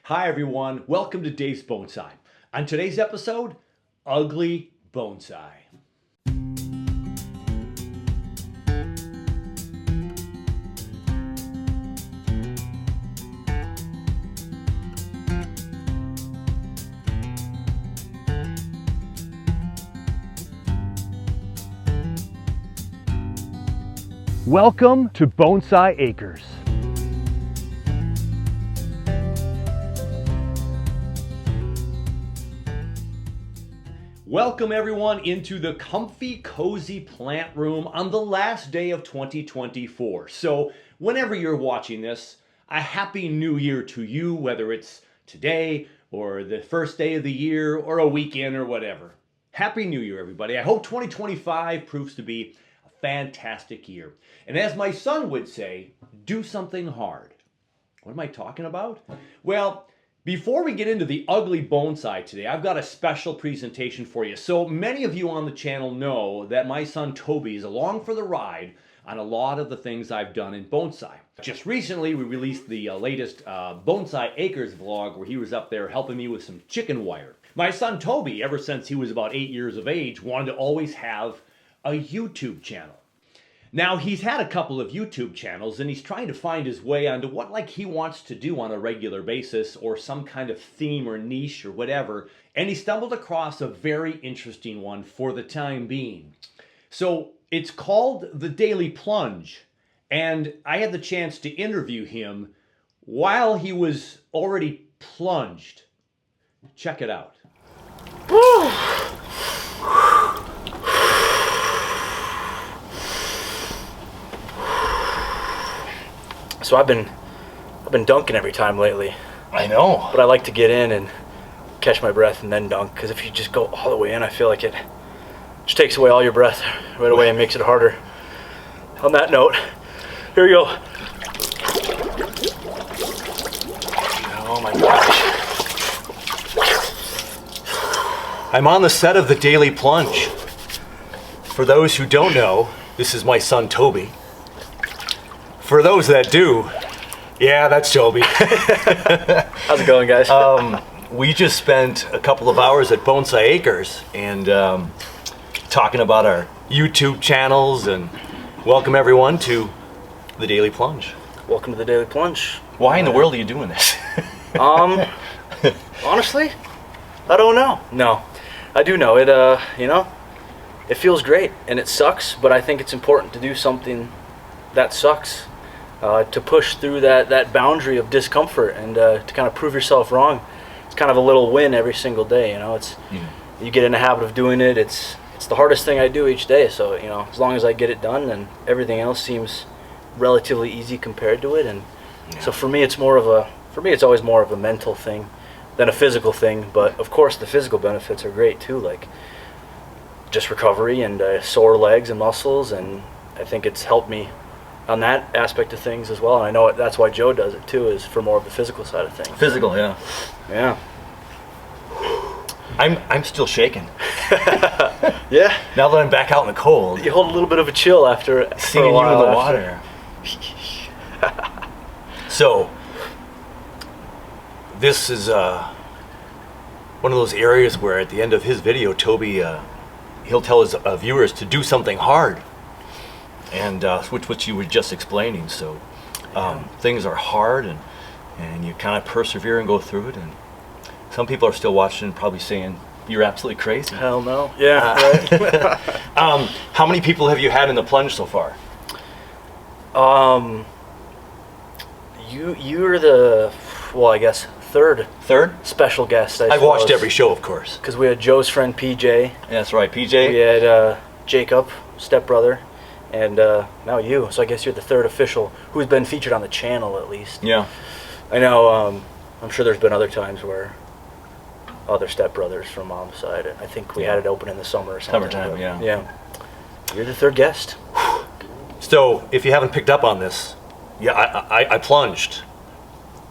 Hi everyone, welcome to Dave's Bonsai. On today's episode, Ugly Bonsai. Welcome to Bonsai Acres. Welcome everyone into the comfy, cozy plant room on the last day of 2024. So whenever you're watching this, a happy new year to you, whether it's today or the first day of the year or a weekend or whatever. Happy New Year, everybody. I hope 2025 proves to be a fantastic year. And as my son would say, do something hard. What am I talking about? Well, before we get into the ugly bonsai today, I've got a special presentation for you. So many of you on the channel know that my son Toby is along for the ride on a lot of the things I've done in bonsai. Just recently, we released the latest Bonsai Acres vlog where he was up there helping me with some chicken wire. My son Toby, ever since he was about 8 years of age, wanted to always have a YouTube channel. Now, he's had a couple of YouTube channels and he's trying to find his way onto what he wants to do on a regular basis or some kind of theme or niche or whatever. And he stumbled across a very interesting one for the time being. So it's called the Daily Plunge. And I had the chance to interview him while he was already plunged. Check it out. So I've been dunking every time lately. I know. But I like to get in and catch my breath and then dunk, because if you just go all the way in, I feel like it just takes away all your breath right away and makes it harder. On that note, here we go. Oh my gosh. I'm on the set of the Daily Plunge. For those who don't know, this is my son Toby. For those that do, yeah, that's Toby. How's it going, guys? We just spent a couple of hours at Bonsai Acres and talking about our YouTube channels, and welcome everyone to the Daily Plunge. Welcome to the Daily Plunge. Why in the world are you doing this? Honestly, I don't know. No, I do know it. It feels great and it sucks, but I think it's important to do something that sucks. To push through that boundary of discomfort and to kind of prove yourself wrong. It's kind of a little win every single day, You get in the habit of doing it. It's the hardest thing I do each day, so as long as I get it done, then everything else seems relatively easy compared to it. And so for me it's always more of a mental thing than a physical thing, but of course the physical benefits are great too, like just recovery and sore legs and muscles, and I think it's helped me on that aspect of things as well. And I know that's why Joe does it too, is for more of the physical side of things. Physical, yeah. Yeah. I'm still shaking. Yeah. Now that I'm back out in the cold. You hold a little bit of a chill after seeing you in the water. So, this is one of those areas where at the end of his video, Toby, he'll tell his viewers to do something hard. And which you were just explaining. So things are hard, and you kind of persevere and go through it. And some people are still watching and probably saying, you're absolutely crazy. Hell no. Yeah, right. How many people have you had in the plunge so far? You're the, well, I guess third special guest. I've watched every show, of course. Because we had Joe's friend PJ. That's right, PJ. We had Jacob, stepbrother. And now you, so I guess you're the third official who's been featured on the channel at least. Yeah. I know, I'm sure there's been other times where other stepbrothers from mom's side, I think we had it open in the summer or something. Summertime, yeah. Yeah. You're the third guest. So, if you haven't picked up on this, yeah, I plunged.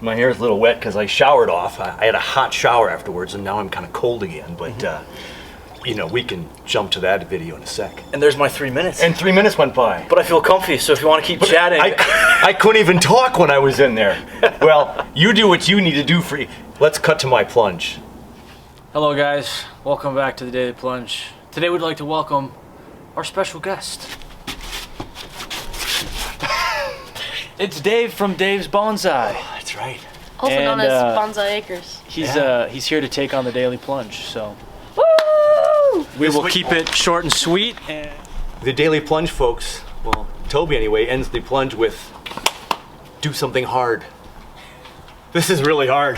My hair is a little wet because I showered off. I had a hot shower afterwards, and now I'm kind of cold again. But you know, we can jump to that video in a sec. And there's my 3 minutes. And 3 minutes went by. But I feel comfy, so if you want to keep chatting. I couldn't even talk when I was in there. Well, you do what you need to do for. Let's cut to my plunge. Hello guys, welcome back to the Daily Plunge. Today we'd like to welcome our special guest. It's Dave from Dave's Bonsai. Oh, that's right. Also known as Bonsai Acres. He's here to take on the Daily Plunge, so Woo! we will keep it short and sweet. And The Daily Plunge, folks, well, Toby anyway, ends the plunge with do something hard. This is really hard.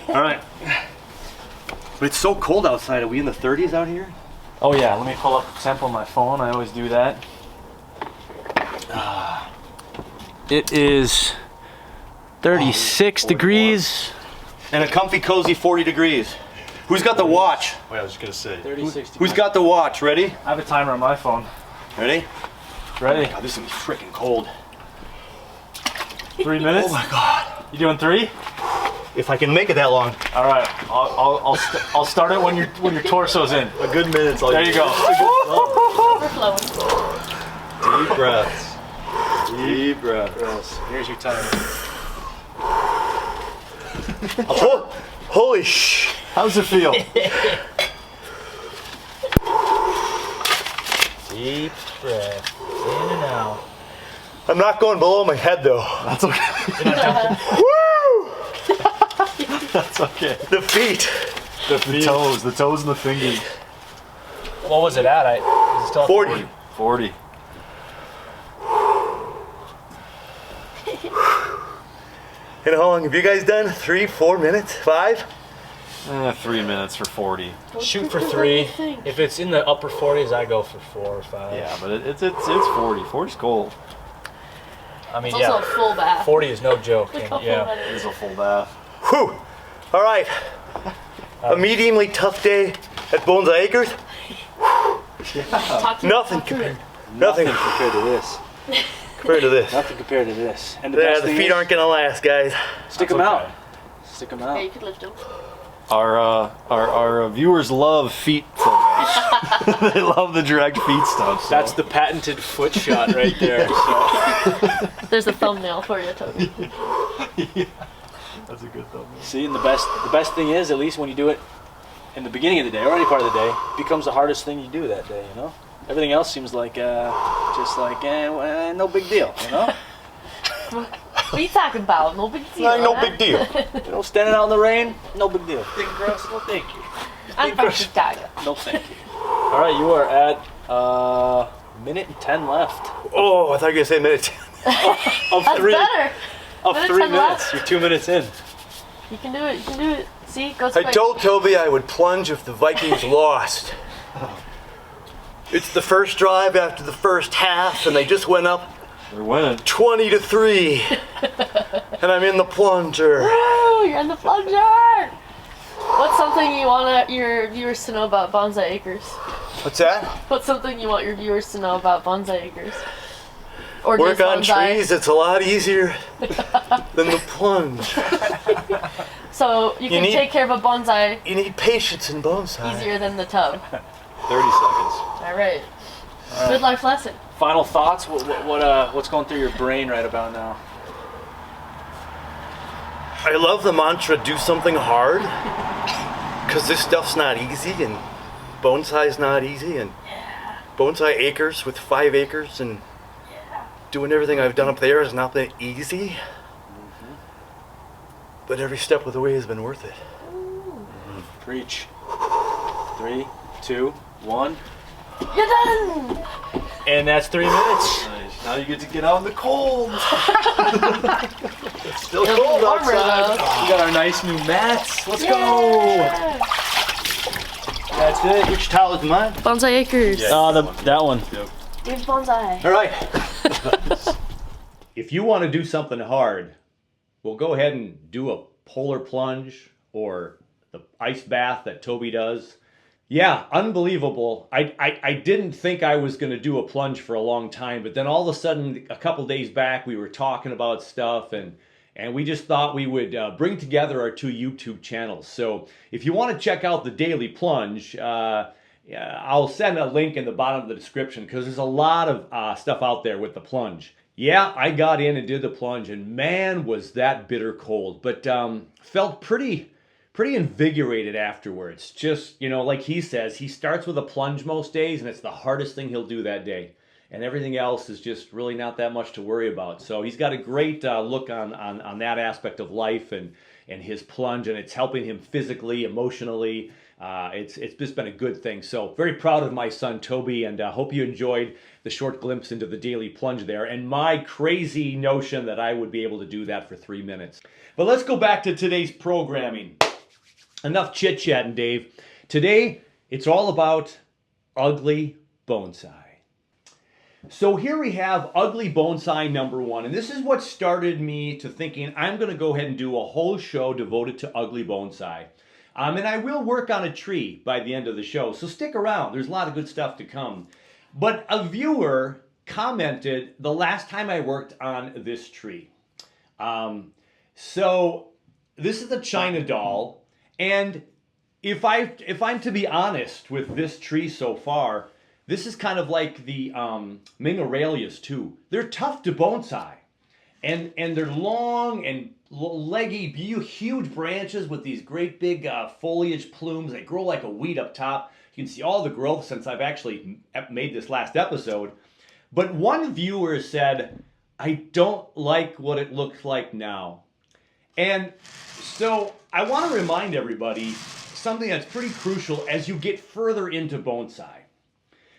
All right. But it's so cold outside. Are we in the 30s out here? oh yeah, let me pull up the temp on my phone. I always do that. It is 36 degrees. And a comfy, cozy 40 degrees. Who's got the watch? Wait, I was just gonna say. 36 degrees. Who's got the watch? Ready? I have a timer on my phone. Ready? Ready? God, this is gonna be freaking cold. 3 minutes? Oh my God. You doing 3? If I can make it that long. All right. I'll start it when your torso's in. A good minute's all There you go. Overflowing. Deep breaths. Deep breaths. Here's your timer. Holy sh! How's it feel? Deep breath. In and out. I'm not going below my head though. That's okay. Woo! That's okay. The feet. The toes and the fingers. What was it at? Is it still at 40. 40. And how long have you guys done? 3, 4 minutes? 5? 3 minutes for 40. Shoot for 3. If it's in the upper 40s, I go for 4 or 5. Yeah, but it's 40. 40's cold. I mean, It's also a full bath. 40 is no joke. Look and how yeah. full that It is. is a full bath. Whew! All right. A mediumly tough day at Bonsai Acres. Talk to Nothing talk to compared. it. Nothing compared to this. compared to this. Nothing compared to this. And Yeah, the feet aren't gonna last, guys. Stick them out. Stick them Yeah, out. you could lift them. Our viewers love feet photos. They love the direct feet stuff. So. That's the patented foot shot right there. So. There's a thumbnail for you, Toby. That's a good thumbnail. See, and the best thing is, at least when you do it in the beginning of the day or any part of the day, it becomes the hardest thing you do that day. You know, everything else seems like just like no big deal. You know, What are you talking about? No big deal. No huh? big deal. you know, standing out in the rain, no big deal. Big grass, no thank you. I'm from Chicago. No thank you. All right, you are at minute and 10 left Oh, I thought you were gonna say minute. of That's 3 better. of Minute 3 10 minutes. left. You're 2 minutes in. You can do it. You can do it. See, go I quick. told Toby I would plunge if the Vikings lost. It's the first drive after the first half, and they just went up They're winning. 20-3. And I'm in the plunger. Woo, you're in the plunger. What's something you want your viewers to know about Bonsai Acres? What's that? What's something you want your viewers to know about Bonsai Acres? Or Work just on bonsai? trees, it's a lot easier than the plunge. So you can need- take care of a bonsai You need patience in bonsai. easier than the tub. 30 seconds. All right. Good life lesson. Final thoughts? What's going through your brain right about now? I love the mantra, do something hard. Because this stuff's not easy, and bonsai's not easy, and Bonsai Acres with 5 acres, and doing everything I've done up there has not been easy. But every step of the way has been worth it. Preach. 3, 2, 1. You're done. And that's 3 minutes. Nice. Now you get to get out in the cold. It's still It'll cold be warmer outside. though. We got our nice new mats. Let's go. Yeah. That's it. Which towel is mine? Bonsai Acres. That one. Dave's Bonsai. All right. If you want to do something hard, we'll go ahead and do a polar plunge or the ice bath that Toby does. Yeah, unbelievable. I didn't think I was going to do a plunge for a long time, but then all of a sudden, a couple days back, we were talking about stuff, and we just thought we would bring together our 2 YouTube channels. So if you want to check out the Daily Plunge, I'll send a link in the bottom of the description because there's a lot of stuff out there with the plunge. Yeah, I got in and did the plunge, and man, was that bitter cold. But felt pretty invigorated afterwards. Just, like he says, he starts with a plunge most days, and it's the hardest thing he'll do that day. And everything else is just really not that much to worry about. So he's got a great look on that aspect of life and his plunge, and it's helping him physically, emotionally. It's just been a good thing. So very proud of my son, Toby, and hope you enjoyed the short glimpse into the Daily Plunge there and my crazy notion that I would be able to do that for 3 minutes. But let's go back to today's programming. Enough chit-chatting, Dave. Today, it's all about Ugle Bonsai. So here we have Ugle Bonsai number 1, and this is what started me to thinking I'm going to go ahead and do a whole show devoted to Ugle Bonsai. And I will work on a tree by the end of the show, so stick around. There's a lot of good stuff to come. But a viewer commented the last time I worked on this tree. So this is a China doll, and if I'm to be honest with this tree so far, this is kind of like the Mingarelias too. They're tough to bonsai, and they're long and leggy, huge branches with these great big foliage plumes. They grow like a weed up top. You can see all the growth since I've actually made this last episode. But one viewer said, I don't like what it looks like now. And so I want to remind everybody something that's pretty crucial as you get further into bonsai.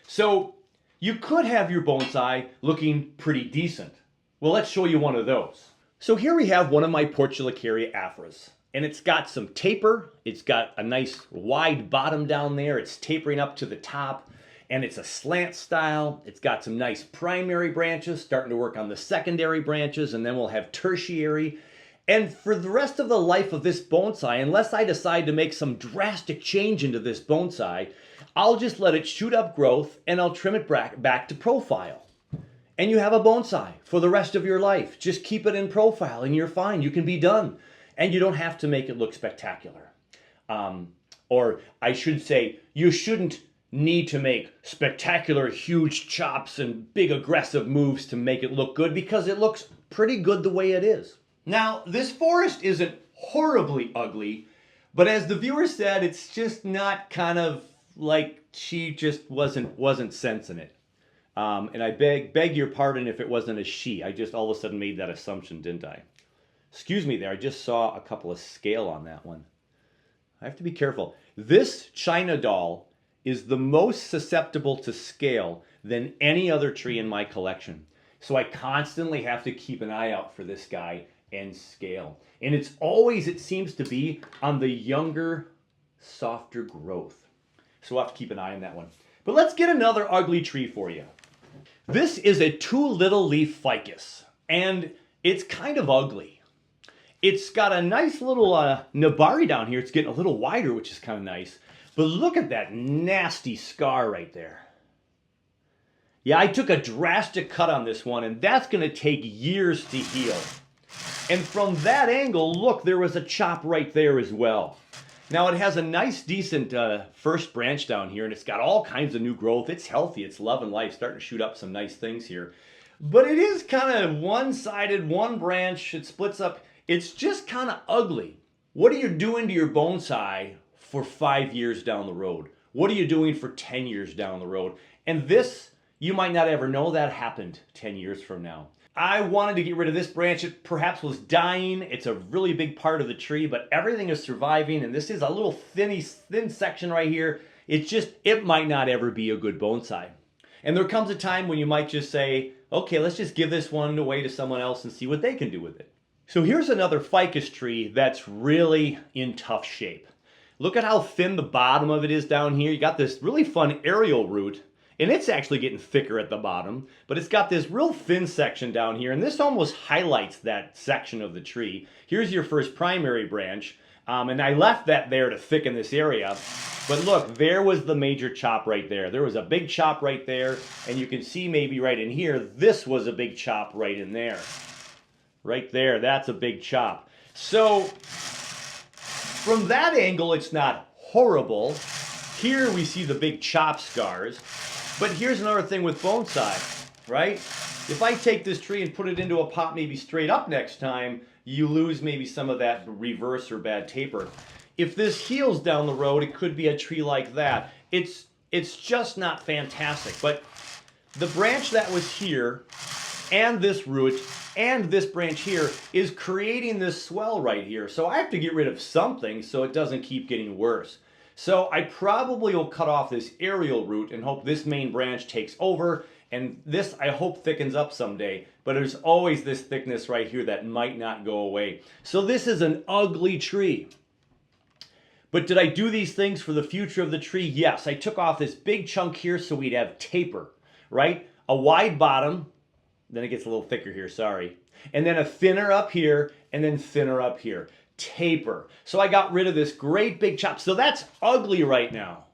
So you could have your bonsai looking pretty decent. Well, let's show you one of those. So here we have one of my Portulacaria afras, and it's got some taper. It's got a nice wide bottom down there. It's tapering up to the top, and it's a slant style. It's got some nice primary branches, starting to work on the secondary branches, and then we'll have tertiary. And for the rest of the life of this bonsai, unless I decide to make some drastic change into this bonsai, I'll just let it shoot up growth, and I'll trim it back to profile. And you have a bonsai for the rest of your life. Just keep it in profile and you're fine. You can be done. And you don't have to make it look spectacular. Or I should say, you shouldn't need to make spectacular, huge chops and big aggressive moves to make it look good because it looks pretty good the way it is. Now, this forest isn't horribly ugly, but as the viewer said, it's just not kind of like she just wasn't sensing it. And I beg your pardon if it wasn't a she. I just all of a sudden made that assumption, didn't I? Excuse me there, I just saw a couple of scale on that one. I have to be careful. This China doll is the most susceptible to scale than any other tree in my collection. So I constantly have to keep an eye out for this guy and scale. And it's always, it seems to be, on the younger, softer growth. So we'll have to keep an eye on that one. But let's get another ugly tree for you. This is a 2 little leaf ficus, and it's kind of ugly. It's got a nice little nabari down here. It's getting a little wider, which is kind of nice. But look at that nasty scar right there. Yeah, I took a drastic cut on this one, and that's going to take years to heal. And from that angle, look, there was a chop right there as well. Now, it has a nice, decent first branch down here, and it's got all kinds of new growth. It's healthy. It's loving life, starting to shoot up some nice things here. But it is kind of one-sided, one branch. It splits up. It's just kind of ugly. What are you doing to your bonsai for 5 years down the road? What are you doing for 10 years down the road? And this, you might not ever know that happened 10 years from now. I wanted to get rid of this branch. It perhaps was dying. It's a really big part of the tree, but everything is surviving, and this is a little thin section right here. It might not ever be a good bonsai. And there comes a time when you might just say, okay, let's just give this one away to someone else and see what they can do with it. So here's another ficus tree that's really in tough shape. Look at how thin the bottom of it is down here. You got this really fun aerial root, and it's actually getting thicker at the bottom, but it's got this real thin section down here, and this almost highlights that section of the tree. Here's your first primary branch, and I left that there to thicken this area. But look, there was the major chop right there. There was a big chop right there, and you can see maybe right in here, this was a big chop right in there. Right there, that's a big chop. So, from that angle, it's not horrible. here we see the big chop scars. But here's another thing with bonsai, right? If I take this tree and put it into a pot maybe straight up next time, you lose maybe some of that reverse or bad taper. If this heals down the road, it could be a tree like that. It's just not fantastic. But the branch that was here, and this root, and this branch here is creating this swell right here. So I have to get rid of something so it doesn't keep getting worse. So I probably will cut off this aerial root and hope this main branch takes over, and this I hope thickens up someday. But there's always this thickness right here that might not go away. So this is an ugly tree. But did I do these things for the future of the tree? Yes, I took off this big chunk here so we'd have taper, right? A wide bottom, then it gets a little thicker here, sorry. And then a thinner up here, and then thinner up here. Taper. So I got rid of this great big chop. So that's ugly right now.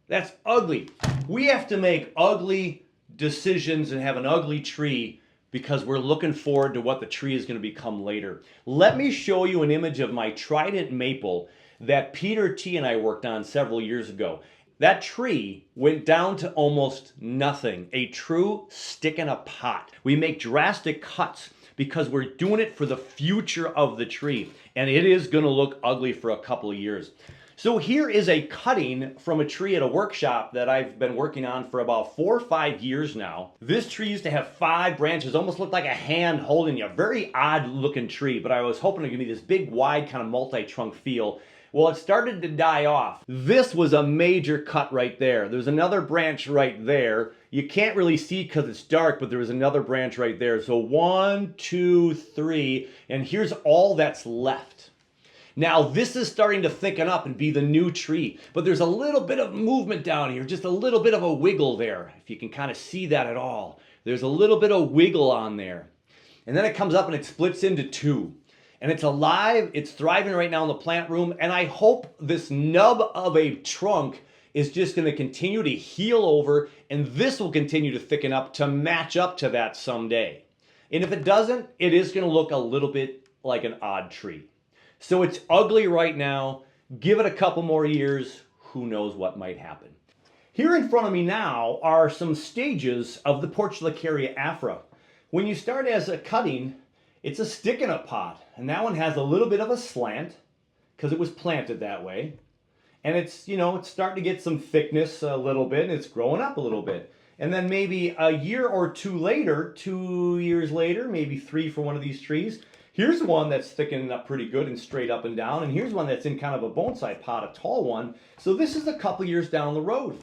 That's ugly. We have to make ugly decisions and have an ugly tree because we're looking forward to what the tree is going to become later. Let me show you an image of my trident maple that Peter T. and I worked on several years ago. That tree went down to almost nothing. A true stick in a pot. We make drastic cuts because we're doing it for the future of the tree. And it is going to look ugly for a couple of years. So here is a cutting from a tree at a workshop that I've been working on for about 4 or 5 years now. This tree used to have 5 branches, almost looked like a hand holding you. A very odd looking tree, but I was hoping to give me this big, wide, kind of multi-trunk feel. Well, it started to die off. This was a major cut right there. There's another branch right there. You can't really see because it's dark, but there was another branch right there. So 1, 2, 3, and here's all that's left. Now this is starting to thicken up and be the new tree, but there's a little bit of movement down here, just a little bit of a wiggle there, if you can kind of see that at all. There's a little bit of wiggle on there. And then it comes up and it splits into 2. And it's alive, it's thriving right now in the plant room, and I hope this nub of a trunk is just going to continue to heal over, and this will continue to thicken up to match up to that someday. And if it doesn't, it is going to look a little bit like an odd tree. So it's ugly right now. Give it a couple more years, who knows what might happen. Here in front of me now are some stages of the Portulacaria afra. When you start as a cutting, it's a stick in a pot, and that one has a little bit of a slant because it was planted that way. And it's, you know, it's starting to get some thickness a little bit, and it's growing up a little bit. And then maybe a year or 2 later, 2 years later, maybe 3 for one of these trees, here's one that's thickening up pretty good and straight up and down, and here's one that's in kind of a bonsai pot, a tall one. So this is a couple years down the road.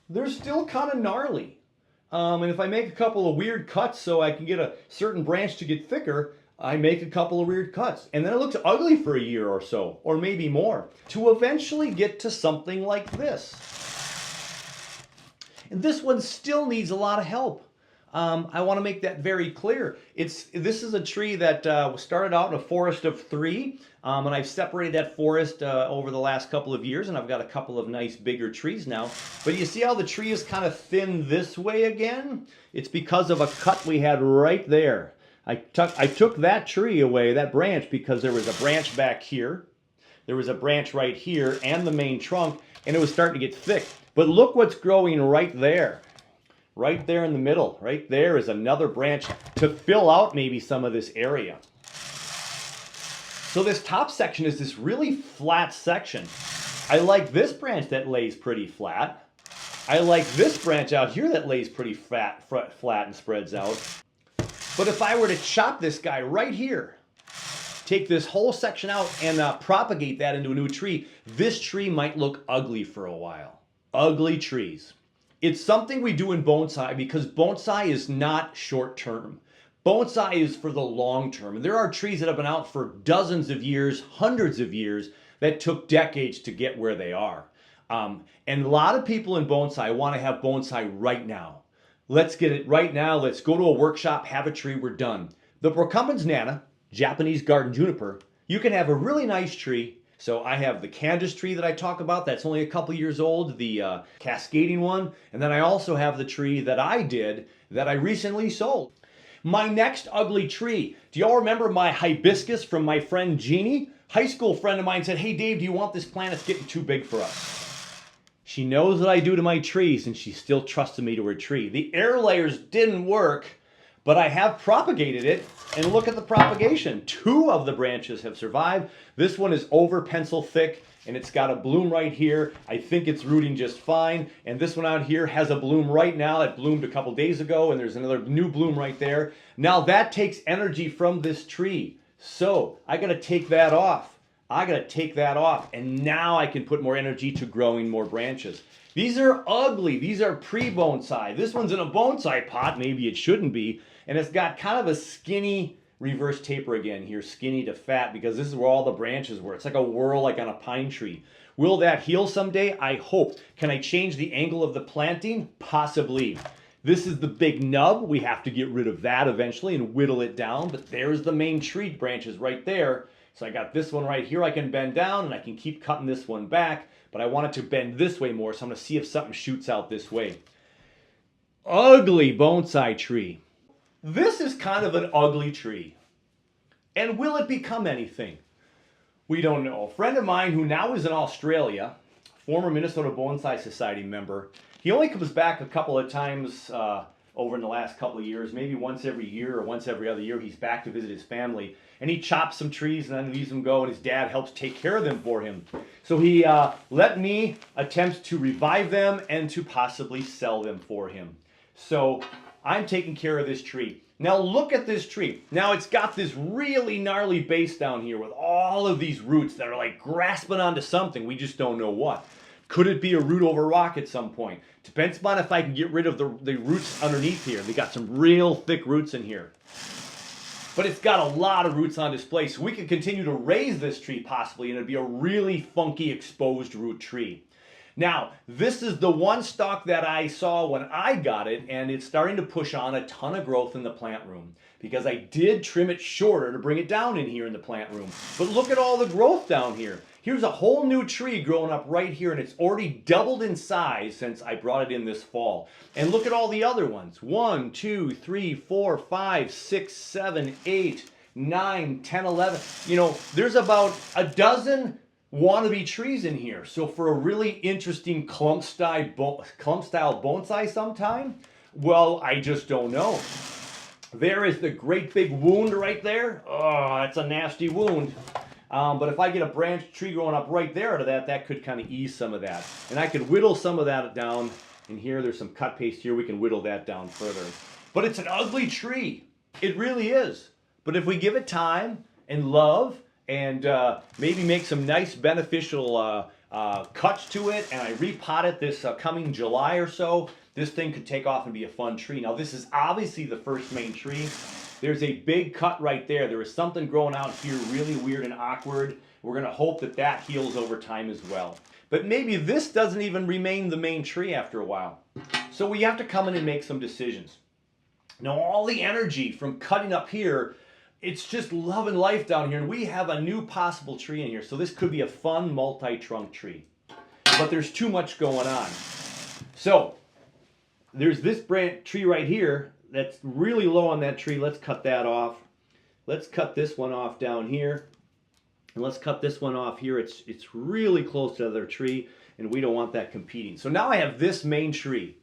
They're still kind of gnarly. And if I make a couple of weird cuts so I can get a certain branch to get thicker, I make a couple of weird cuts. And then it looks ugly for a year or so, or maybe more, to eventually get to something like this. And this one still needs a lot of help. I want to make that very clear. This is a tree that started out in a forest of 3, and I've separated that forest over the last couple of years, and I've got a couple of nice bigger trees now. But you see how the tree is kind of thin this way again? It's because of a cut we had right there. I took that tree away, that branch, because there was a branch back here, there was a branch right here, and the main trunk, and it was starting to get thick. But look what's growing right there. Right there in the middle, right there is another branch to fill out maybe some of this area. So this top section is this really flat section. I like this branch that lays pretty flat. I like this branch out here that lays pretty flat and spreads out. But if I were to chop this guy right here, take this whole section out and propagate that into a new tree, this tree might look ugly for a while. Ugly trees. It's something we do in bonsai because bonsai is not short term. Bonsai is for the long term. And there are trees that have been out for dozens of years, hundreds of years, that took decades to get where they are. And a lot of people in bonsai want to have bonsai right now. Let's get it right now. Let's go to a workshop, have a tree, we're done. The Procumbens nana, Japanese garden juniper, you can have a really nice tree. So I have the Candace tree that I talk about that's only a couple years old, the cascading one, and then I also have the tree that I did that I recently sold. My next ugly tree, do y'all remember my hibiscus from my friend Jeannie? High school friend of mine said, "Hey Dave, do you want this plant? It's getting too big for us." She knows what I do to my trees, and she still trusted me to her tree. The air layers didn't work, but I have propagated it, and look at the propagation. 2 of the branches have survived. This one is over pencil thick, and it's got a bloom right here. I think it's rooting just fine. And this one out here has a bloom right now. It bloomed a couple days ago, and there's another new bloom right there. Now that takes energy from this tree. So I gotta take that off. And now I can put more energy to growing more branches. These are ugly. These are pre-bonsai. This one's in a bonsai pot. Maybe it shouldn't be. And it's got kind of a skinny reverse taper again here, skinny to fat, because this is where all the branches were. It's like a whirl like on a pine tree. Will that heal someday? I hope. Can I change the angle of the planting? Possibly. This is the big nub. We have to get rid of that eventually and whittle it down. But there's the main tree branches right there. So I got this one right here I can bend down, and I can keep cutting this one back, but I want it to bend this way more, so I'm going to see if something shoots out this way. Ugly bonsai tree. This is kind of an ugly tree. And will it become anything? We don't know. A friend of mine who now is in Australia, former Minnesota Bonsai Society member, he only comes back a couple of times over in the last couple of years, maybe once every year or once every other year. He's back to visit his family. And he chops some trees and then leaves them go, and his dad helps take care of them for him. So he let me attempt to revive them and to possibly sell them for him. So I'm taking care of this tree. Now look at this tree. Now it's got this really gnarly base down here with all of these roots that are like grasping onto something. We just don't know what. Could it be a root over rock at some point? Depends upon if I can get rid of the roots underneath here. They got some real thick roots in here. But it's got a lot of roots on display, so we could continue to raise this tree possibly, and it'd be a really funky exposed root tree. Now, this is the one stalk that I saw when I got it, and it's starting to push on a ton of growth in the plant room because I did trim it shorter to bring it down in here in the plant room. But look at all the growth down here. Here's a whole new tree growing up right here, and it's already doubled in size since I brought it in this fall. And look at all the other ones. 1, 2, 3, 4, 5, 6, 7, 8, 9, 10, 11. You know, there's about a dozen wannabe trees in here. So for a really interesting clump style bonsai sometime, well, I just don't know. There is the great big wound right there. Oh, that's a nasty wound. But if I get a branch tree growing up right there out of that, that could kind of ease some of that. And I could whittle some of that down. And here, there's some cut paste here. We can whittle that down further. But it's an ugly tree. It really is. But if we give it time and love and maybe make some nice beneficial cuts to it, and I repot it this coming July or so, this thing could take off and be a fun tree. Now, this is obviously the first main tree. There's a big cut right there. There is something growing out here really weird and awkward. We're going to hope that that heals over time as well. But maybe this doesn't even remain the main tree after a while. So we have to come in and make some decisions. Now, all the energy from cutting up here, it's just love and life down here. And we have a new possible tree in here. So this could be a fun multi-trunk tree. But there's too much going on. So there's this tree right here that's really low on that tree. Let's cut that off. Let's cut this one off down here. And let's cut this one off here. It's really close to the other tree, and we don't want that competing. So now I have this main tree.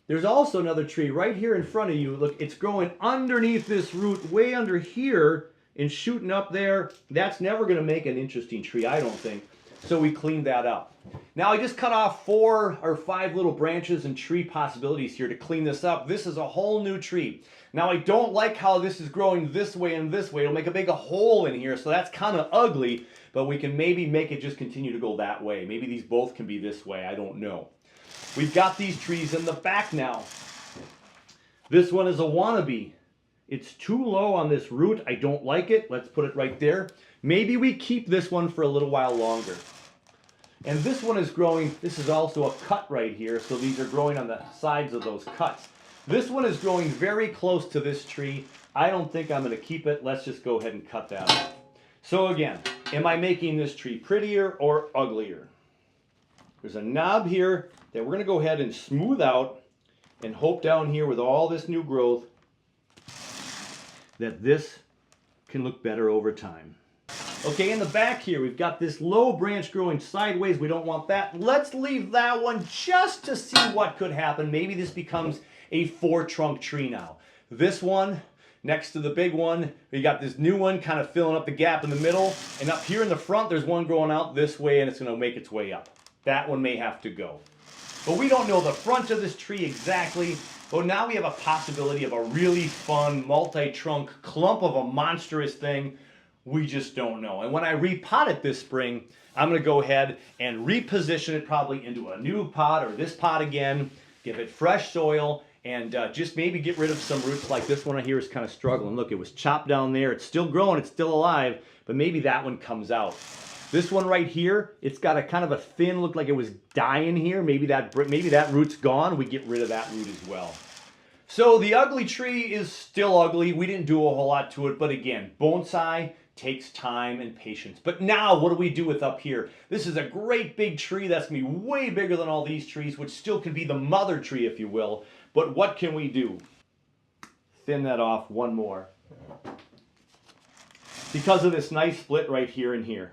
There's also another tree right here in front of you. Look, it's growing underneath this root, way under here, and shooting up there. That's never going to make an interesting tree, I don't think. So we cleaned that up. Now I just cut off 4 or 5 little branches and tree possibilities here to clean this up. This is a whole new tree. Now I don't like how this is growing this way and this way. It'll make a big hole in here, so that's kind of ugly, but we can maybe make it just continue to go that way. Maybe these both can be this way, I don't know. We've got these trees in the back now. This one is a wannabe. It's too low on this root. I don't like it. Let's put it right there. Maybe we keep this one for a little while longer. And this one is growing, this is also a cut right here, so these are growing on the sides of those cuts. This one is growing very close to this tree. I don't think I'm going to keep it. Let's just go ahead and cut that off. So again, am I making this tree prettier or uglier? There's a knob here that we're going to go ahead and smooth out and hope down here with all this new growth that this can look better over time. Okay, in the back here, we've got this low branch growing sideways. We don't want that. Let's leave that one just to see what could happen. Maybe this becomes a 4-trunk tree now. This one, next to the big one, we got this new one kind of filling up the gap in the middle. And up here in the front, there's one growing out this way, and it's going to make its way up. That one may have to go. But we don't know the front of this tree exactly. But now we have a possibility of a really fun, multi-trunk clump of a monstrous thing. We just don't know. And when I repot it this spring, I'm going to go ahead and reposition it probably into a new pot or this pot again, give it fresh soil, and just maybe get rid of some roots like this one right here is kind of struggling. Look, it was chopped down there. It's still growing. It's still alive, but maybe that one comes out. This one right here, it's got a kind of a thin, looked like it was dying here. Maybe that root's gone. We get rid of that root as well. So the ugly tree is still ugly. We didn't do a whole lot to it, but again, bonsai takes time and patience. But now, what do we do with up here? This is a great big tree that's going to be way bigger than all these trees, which still can be the mother tree, if you will. But what can we do? Thin that off one more. Because of this nice split right here and here.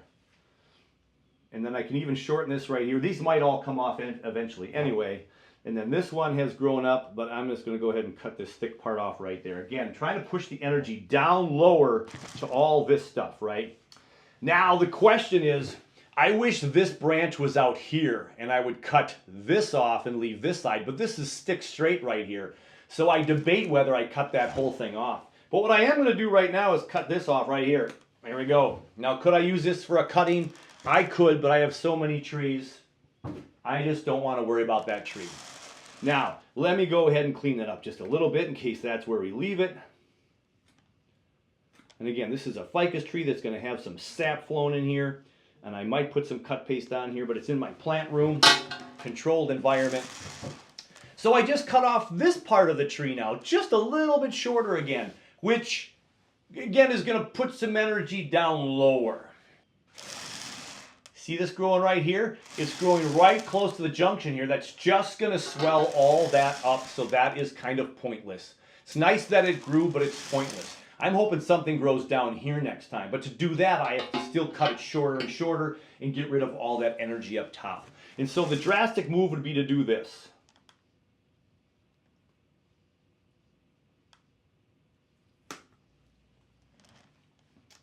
And then I can even shorten this right here. These might all come off eventually anyway. And then this one has grown up, but I'm just going to go ahead and cut this thick part off right there. Again, trying to push the energy down lower to all this stuff, right? Now the question is, I wish this branch was out here and I would cut this off and leave this side, but this is stick straight right here. So I debate whether I cut that whole thing off. But what I am going to do right now is cut this off right here. There we go. Now, could I use this for a cutting? I could, but I have so many trees. I just don't want to worry about that tree. Now, let me go ahead and clean that up just a little bit in case that's where we leave it. And again, this is a ficus tree that's going to have some sap flowing in here. And I might put some cut paste on here, but it's in my plant room, controlled environment. So I just cut off this part of the tree now, just a little bit shorter again, which again is going to put some energy down lower. See this growing right here? It's growing right close to the junction here. That's just going to swell all that up, so that is kind of pointless. It's nice that it grew, but it's pointless. I'm hoping something grows down here next time, but to do that, I have to still cut it shorter and shorter and get rid of all that energy up top. And so the drastic move would be to do this.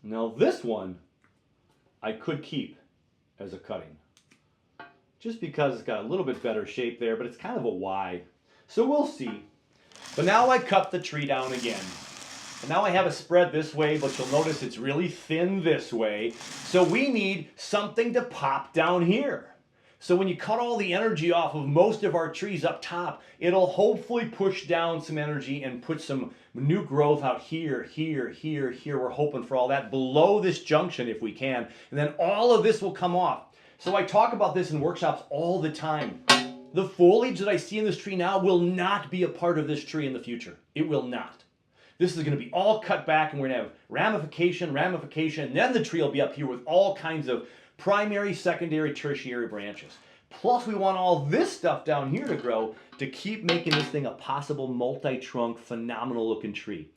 Now this one, I could keep as a cutting, just because it's got a little bit better shape there, but it's kind of a Y. So we'll see. But now I cut the tree down again. And now I have a spread this way, but you'll notice it's really thin this way. So we need something to pop down here. So when you cut all the energy off of most of our trees up top, it'll hopefully push down some energy and put some new growth out here, here, here, here. We're hoping for all that below this junction if we can. And then all of this will come off. So I talk about this in workshops all the time. The foliage that I see in this tree now will not be a part of this tree in the future. It will not. This is going to be all cut back, and we're going to have ramification, and then the tree will be up here with all kinds of primary, secondary, tertiary branches. Plus, we want all this stuff down here to grow to keep making this thing a possible multi-trunk, phenomenal-looking tree.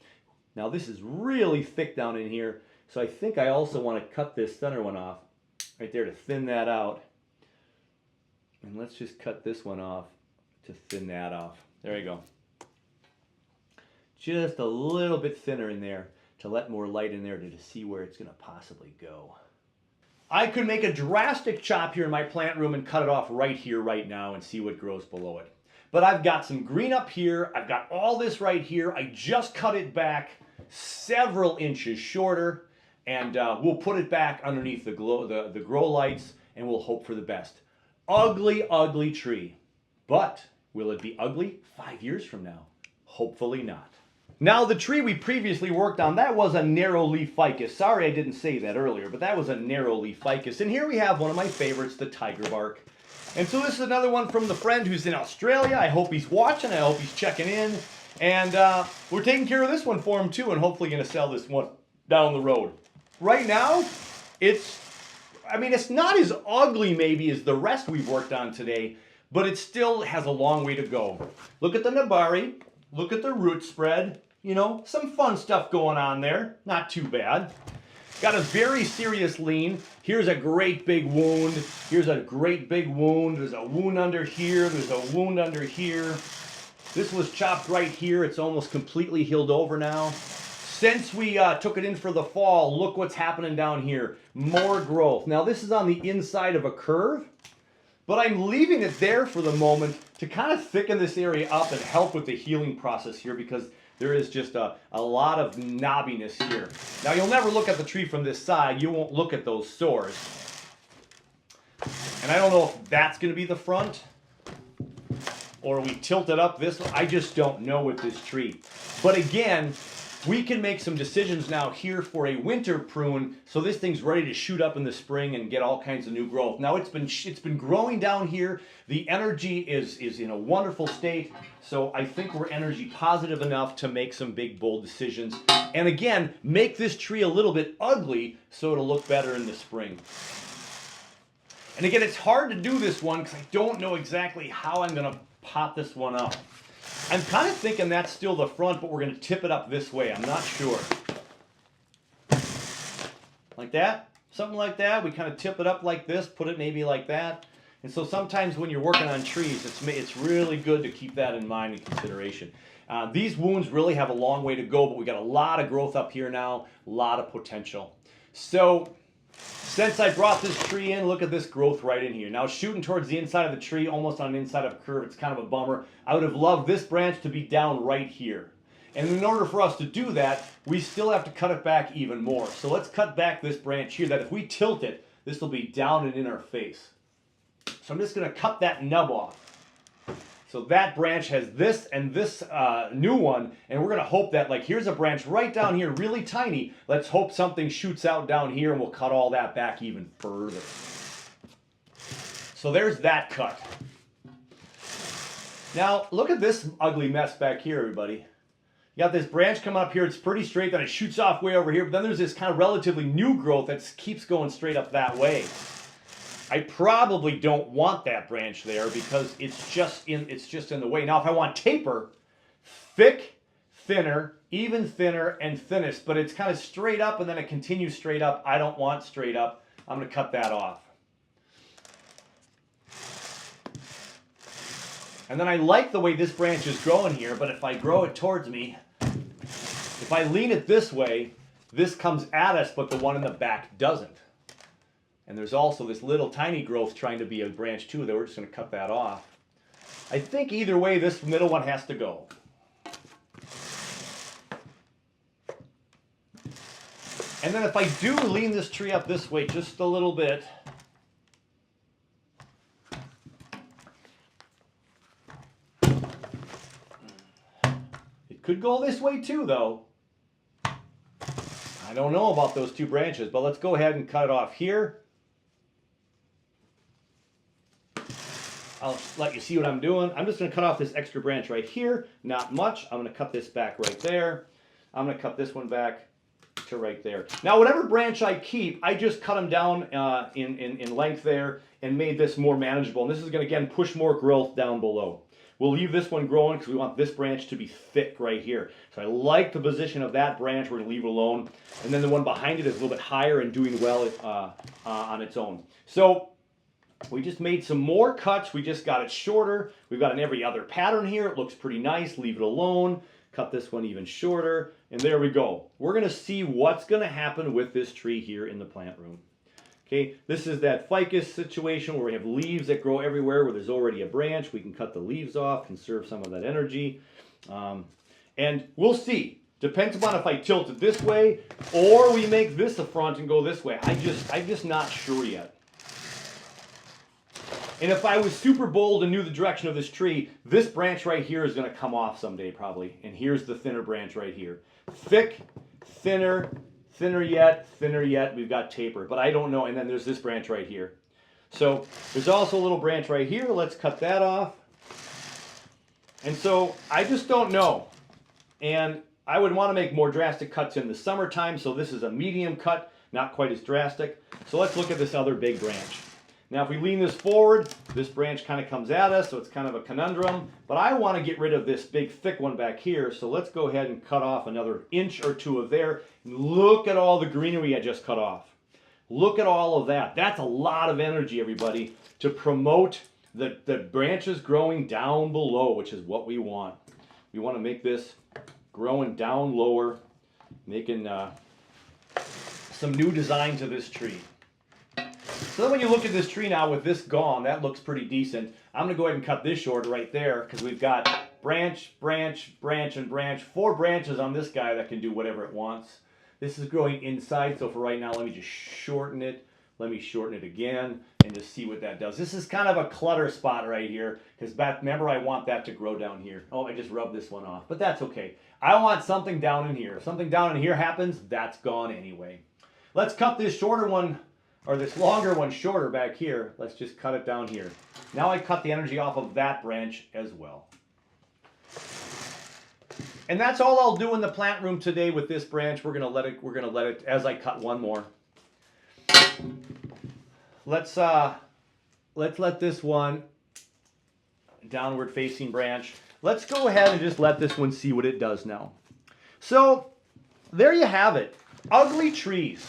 Now, this is really thick down in here, so I think I also want to cut this center one off right there to thin that out. And let's just cut this one off to thin that off. There you go. Just a little bit thinner in there to let more light in there to see where it's going to possibly go. I could make a drastic chop here in my plant room and cut it off right here, right now, and see what grows below it. But I've got some green up here. I've got all this right here. I just cut it back several inches shorter, and we'll put it back underneath the grow lights, and we'll hope for the best. Ugly, ugly tree. But will it be ugly 5 years from now? Hopefully not. Now, the tree we previously worked on, that was a narrow leaf ficus. Sorry I didn't say that earlier, but that was a narrow leaf ficus. And here we have one of my favorites, the tiger bark. And so this is another one from the friend who's in Australia. I hope he's watching. I hope he's checking in. And we're taking care of this one for him too, and hopefully going to sell this one down the road. Right now, it's not as ugly maybe as the rest we've worked on today, but it still has a long way to go. Look at the nabari. Look at the root spread. You know, some fun stuff going on there. Not too bad. Got a very serious lean. Here's a great big wound. Here's a great big wound. There's a wound under here. There's a wound under here. This was chopped right here. It's almost completely healed over now. Since we took it in for the fall, look what's happening down here. More growth. Now this is on the inside of a curve, but I'm leaving it there for the moment to kind of thicken this area up and help with the healing process here, because there is just a lot of knobbiness here. Now you'll never look at the tree from this side. You won't look at those sores. And I don't know if that's going to be the front or we tilt it up this way. I just don't know with this tree. But again, we can make some decisions now here for a winter prune, so this thing's ready to shoot up in the spring and get all kinds of new growth. Now it's been growing down here. The energy is in a wonderful state, so I think we're energy positive enough to make some big, bold decisions. And again, make this tree a little bit ugly so it'll look better in the spring. And again, it's hard to do this one because I don't know exactly how I'm going to pop this one up. I'm kind of thinking that's still the front, but we're going to tip it up this way. I'm not sure. Like that? Something like that. We kind of tip it up like this, put it maybe like that. And so sometimes when you're working on trees, it's really good to keep that in mind and consideration. These wounds really have a long way to go, but we got a lot of growth up here now, a lot of potential. So since I brought this tree in, look at this growth right in here. Now it's shooting towards the inside of the tree, almost on the inside of a curve. It's kind of a bummer. I would have loved this branch to be down right here. And in order for us to do that, we still have to cut it back even more. So let's cut back this branch here, that if we tilt it, this will be down and in our face. So I'm just going to cut that nub off. So that branch has this and this new one, and we're going to hope that, like, here's a branch right down here, really tiny. Let's hope something shoots out down here, and we'll cut all that back even further. So there's that cut. Now, look at this ugly mess back here, everybody. You got this branch coming up here. It's pretty straight, then it shoots off way over here, but then there's this kind of relatively new growth that keeps going straight up that way. I probably don't want that branch there because it's just in the way. Now, if I want taper, thick, thinner, even thinner, and thinnest, but it's kind of straight up and then it continues straight up. I don't want straight up. I'm going to cut that off. And then I like the way this branch is growing here, but if I grow it towards me, if I lean it this way, this comes at us, but the one in the back doesn't. And there's also this little tiny growth trying to be a branch too, that we're just going to cut that off. I think either way, this middle one has to go. And then if I do lean this tree up this way just a little bit, it could go this way too, though. I don't know about those two branches, but let's go ahead and cut it off here. I'll let you see what I'm doing. I'm just going to cut off this extra branch right here. Not much. I'm going to cut this back right there. I'm going to cut this one back to right there. Now, whatever branch I keep, I just cut them down in length there and made this more manageable. And this is going to, again, push more growth down below. We'll leave this one growing because we want this branch to be thick right here. So I like the position of that branch. We're going to leave it alone. And then the one behind it is a little bit higher and doing well on its own. So we just made some more cuts. We just got it shorter. We've got an every other pattern here. It looks pretty nice. Leave it alone. Cut this one even shorter. And there we go. We're going to see what's going to happen with this tree here in the plant room. Okay, this is that ficus situation where we have leaves that grow everywhere where there's already a branch. We can cut the leaves off, conserve some of that energy. And we'll see. Depends upon if I tilt it this way or we make this a front and go this way. I'm just not sure yet. And if I was super bold and knew the direction of this tree, this branch right here is going to come off someday probably. And here's the thinner branch right here. Thick, thinner, thinner yet, we've got taper. But I don't know. And then there's this branch right here. So there's also a little branch right here. Let's cut that off. And so I just don't know. And I would want to make more drastic cuts in the summertime. So this is a medium cut, not quite as drastic. So let's look at this other big branch. Now if we lean this forward, this branch kind of comes at us, so it's kind of a conundrum. But I want to get rid of this big thick one back here, so let's go ahead and cut off another inch or two of there. And look at all the greenery I just cut off. Look at all of that. That's a lot of energy, everybody, to promote the branches growing down below, which is what we want. We want to make this growing down lower, making some new design to this tree. So then when you look at this tree now with this gone, that looks pretty decent. I'm going to go ahead and cut this short right there because we've got branch, branch, branch, and branch. 4 branches on this guy that can do whatever it wants. This is growing inside, so for right now, let me just shorten it. Let me shorten it again and just see what that does. This is kind of a clutter spot right here because remember I want that to grow down here. Oh, I just rubbed this one off, but that's okay. I want something down in here. If something down in here happens, that's gone anyway. Let's cut this shorter one, or this longer one shorter back here. Let's just cut it down here. Now I cut the energy off of that branch as well. And that's all I'll do in the plant room today with this branch. We're gonna let it as I cut one more. Let's let this one downward facing branch. Let's go ahead and just let this one see what it does now. So there you have it. Ugly trees.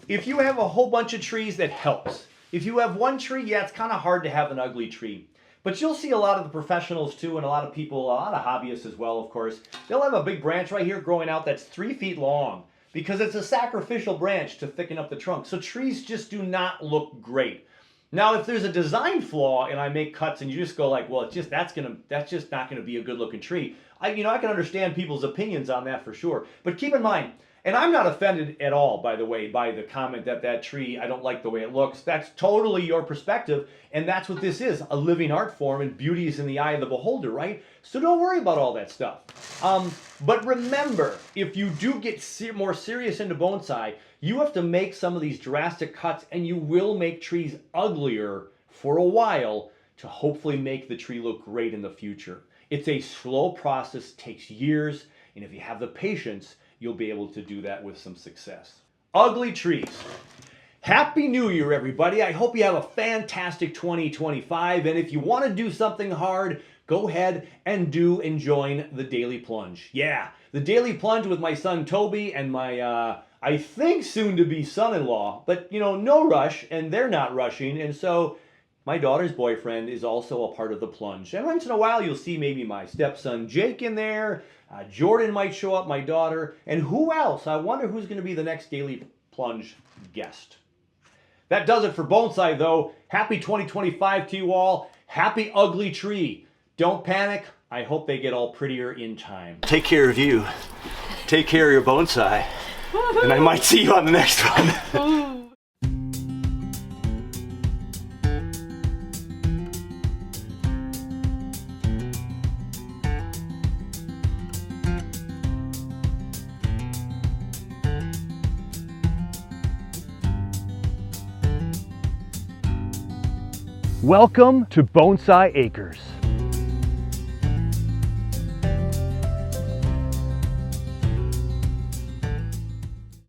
If you have a whole bunch of trees, that helps. If you have one tree, yeah, it's kind of hard to have an ugly tree. But you'll see a lot of the professionals too, and a lot of people, a lot of hobbyists as well, of course. They'll have a big branch right here growing out that's 3 feet long because it's a sacrificial branch to thicken up the trunk. So trees just do not look great. Now, if there's a design flaw and I make cuts and you just go like, well, it's just that's just not gonna be a good looking tree. I can understand people's opinions on that for sure. But keep in mind, and I'm not offended at all, by the way, by the comment that tree, I don't like the way it looks. That's totally your perspective, and that's what this is, a living art form, and beauty is in the eye of the beholder, right? So don't worry about all that stuff. But remember, if you do get more serious into bonsai, you have to make some of these drastic cuts, and you will make trees uglier for a while to hopefully make the tree look great in the future. It's a slow process, takes years, and if you have the patience, you'll be able to do that with some success. Ugly trees. Happy New Year, everybody. I hope you have a fantastic 2025. And if you want to do something hard, go ahead and join the Daily Plunge. Yeah, the Daily Plunge with my son Toby and my, I think soon-to-be son-in-law. But, no rush, and they're not rushing. And so my daughter's boyfriend is also a part of the plunge. And once in a while, you'll see maybe my stepson Jake in there. Jordan might show up, my daughter. And who else? I wonder who's going to be the next Daily Plunge guest. That does it for bonsai, though. Happy 2025 to you all. Happy ugly tree. Don't panic. I hope they get all prettier in time. Take care of you. Take care of your bonsai. And I might see you on the next one. Welcome to Bonsai Acres.